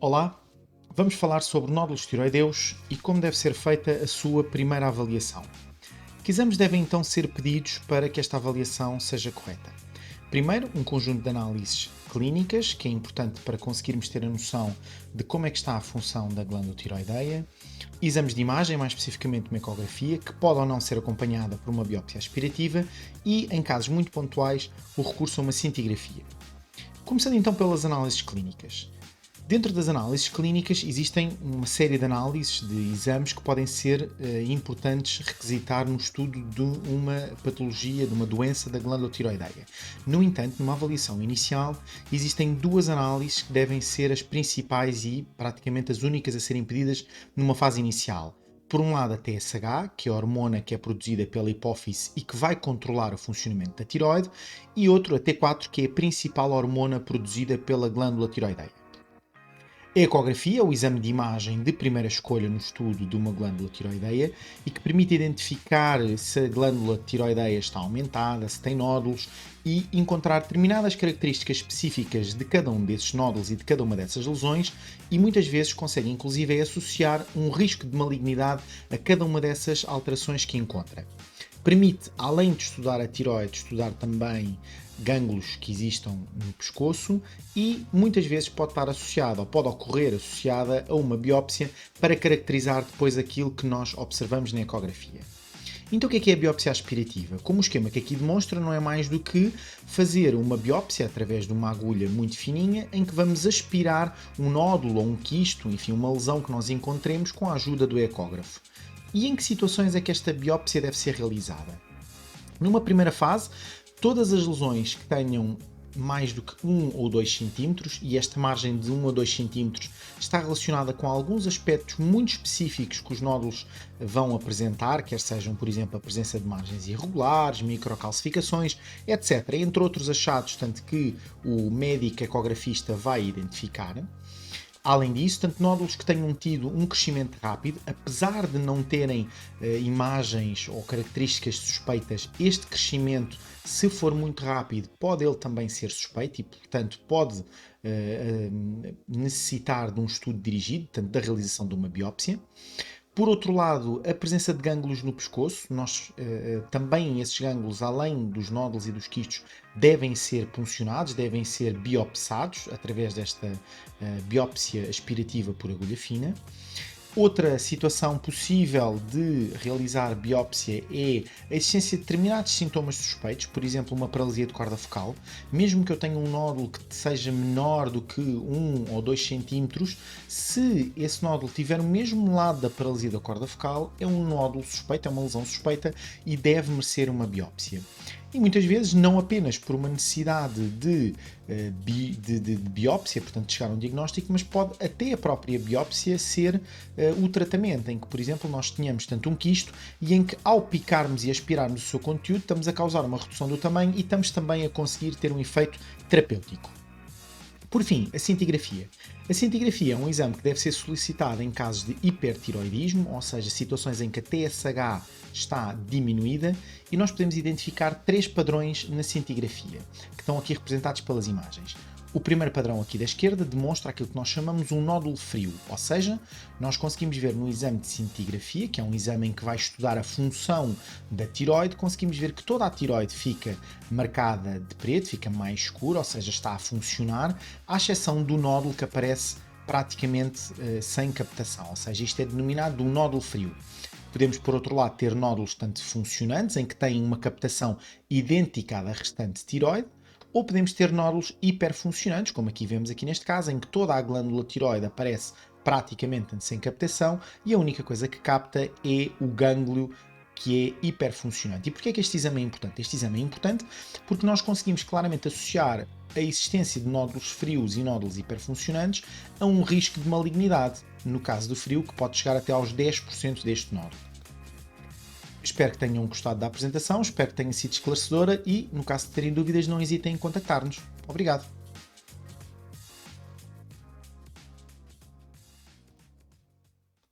Olá, vamos falar sobre nódulos tiroideus e como deve ser feita a sua primeira avaliação. Que exames devem então ser pedidos para que esta avaliação seja correta? Primeiro, um conjunto de análises clínicas, que é importante para conseguirmos ter a noção de como é que está a função da glândula tiroideia. Exames de imagem, mais especificamente uma ecografia, que pode ou não ser acompanhada por uma biópsia aspirativa e, em casos muito pontuais, o recurso a uma cintigrafia. Começando então pelas análises clínicas. Dentro das análises clínicas existem uma série de análises de exames que podem ser importantes requisitar no estudo de uma patologia, de uma doença da glândula tiroideia. No entanto, numa avaliação inicial, existem duas análises que devem ser as principais e praticamente as únicas a serem pedidas numa fase inicial. Por um lado, a TSH, que é a hormona que é produzida pela hipófise e que vai controlar o funcionamento da tiroide, e outro, a T4, que é a principal hormona produzida pela glândula tiroideia. A ecografia é o exame de imagem de primeira escolha no estudo de uma glândula tiroideia e que permite identificar se a glândula tiroideia está aumentada, se tem nódulos e encontrar determinadas características específicas de cada um desses nódulos e de cada uma dessas lesões e muitas vezes consegue inclusive associar um risco de malignidade a cada uma dessas alterações que encontra. Permite, além de estudar a tiroide, estudar também gânglios que existam no pescoço e muitas vezes pode estar associada ou pode ocorrer associada a uma biópsia para caracterizar depois aquilo que nós observamos na ecografia. Então o que é a biópsia aspirativa? Como o esquema que aqui demonstra não é mais do que fazer uma biópsia através de uma agulha muito fininha em que vamos aspirar um nódulo ou um quisto, enfim, uma lesão que nós encontremos com a ajuda do ecógrafo. E em que situações é que esta biópsia deve ser realizada? Numa primeira fase, todas as lesões que tenham mais do que 1 ou 2 cm, e esta margem de 1 ou 2 cm está relacionada com alguns aspectos muito específicos que os nódulos vão apresentar, quer sejam, por exemplo, a presença de margens irregulares, microcalcificações, etc., entre outros achados, tanto que o médico ecografista vai identificar. Além disso, tanto nódulos que tenham tido um crescimento rápido, apesar de não terem imagens ou características suspeitas, este crescimento, se for muito rápido, pode ele também ser suspeito e, portanto, pode necessitar de um estudo dirigido, portanto, da realização de uma biópsia. Por outro lado, a presença de gânglios no pescoço, também esses gânglios, além dos nódulos e dos quistos, devem ser puncionados, devem ser biopsados através desta biópsia aspirativa por agulha fina. Outra situação possível de realizar biópsia é a existência de determinados sintomas suspeitos, por exemplo, uma paralisia de corda focal. Mesmo que eu tenha um nódulo que seja menor do que 1 ou 2 centímetros, se esse nódulo tiver o mesmo lado da paralisia da corda focal, é um nódulo suspeito, é uma lesão suspeita e deve merecer uma biópsia. E muitas vezes não apenas por uma necessidade de biópsia, portanto de chegar a um diagnóstico, mas pode até a própria biópsia ser o tratamento, em que, por exemplo, nós tenhamos tanto um quisto e em que ao picarmos e aspirarmos o seu conteúdo estamos a causar uma redução do tamanho e estamos também a conseguir ter um efeito terapêutico. Por fim, a cintigrafia. A cintigrafia é um exame que deve ser solicitado em casos de hipertiroidismo, ou seja, situações em que a TSH está diminuída, e nós podemos identificar 3 padrões na cintigrafia, que estão aqui representados pelas imagens. O primeiro padrão aqui da esquerda demonstra aquilo que nós chamamos um nódulo frio, ou seja, nós conseguimos ver no exame de cintigrafia, que é um exame em que vai estudar a função da tiroide, conseguimos ver que toda a tiroide fica marcada de preto, fica mais escura, ou seja, está a funcionar, à exceção do nódulo que aparece praticamente sem captação, ou seja, isto é denominado um nódulo frio. Podemos, por outro lado, ter nódulos tanto funcionantes, em que têm uma captação idêntica à da restante tiroide, ou podemos ter nódulos hiperfuncionantes, como aqui vemos aqui neste caso, em que toda a glândula tiroide aparece praticamente sem captação e a única coisa que capta é o gânglio que é hiperfuncionante. E porquê é que este exame é importante? Este exame é importante porque nós conseguimos claramente associar a existência de nódulos frios e nódulos hiperfuncionantes a um risco de malignidade, no caso do frio, que pode chegar até aos 10% deste nódulo. Espero que tenham gostado da apresentação, espero que tenha sido esclarecedora e, no caso de terem dúvidas, não hesitem em contactar-nos. Obrigado!